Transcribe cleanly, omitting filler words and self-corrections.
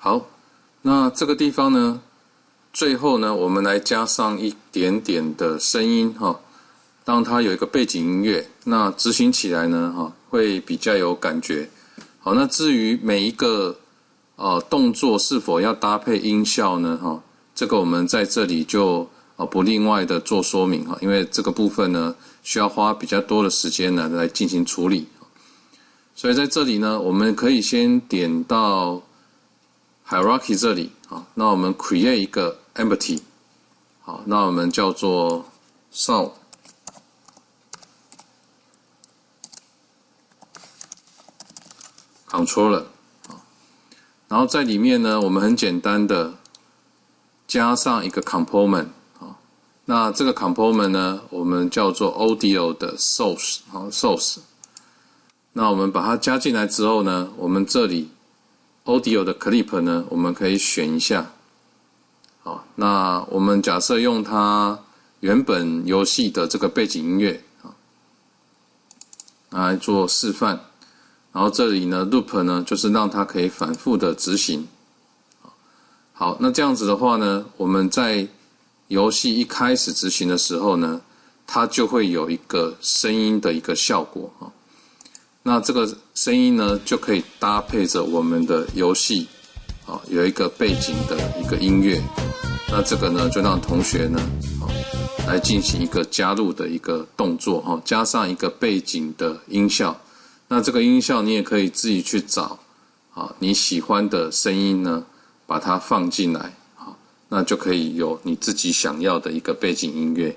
好，那这个地方呢，最后呢，我们来加上一点点的声音哈，让它有一个背景音乐，那执行起来呢，会比较有感觉。好，那至于每一个动作是否要搭配音效呢，这个我们在这里就不另外的做说明哈，因为这个部分呢需要花比较多的时间呢来进行处理。所以在这里呢，我们可以先点到Hierarchy 这里，好，那我们 create 一个 empty， 好，那我们叫做 sound controller， 好，然后在里面呢，我们很简单的加上一个 component， 好，那这个 component 呢，我们叫做 audio 的 source， 好 source， 那我们把它加进来之后呢，我们这里Audio 的 clip 呢，我们可以选一下。好，那我们假设用它原本游戏的这个背景音乐来做示范。然后这里呢 loop 呢，就是让它可以反复的执行。好，那这样子的话呢，我们在游戏一开始执行的时候呢，它就会有一个声音的一个效果。那这个声音呢，就可以搭配着我们的游戏，有一个背景的一个音乐。那这个呢，就让同学呢，来进行一个加入的一个动作，加上一个背景的音效。那这个音效你也可以自己去找，你喜欢的声音呢，把它放进来，那就可以有你自己想要的一个背景音乐。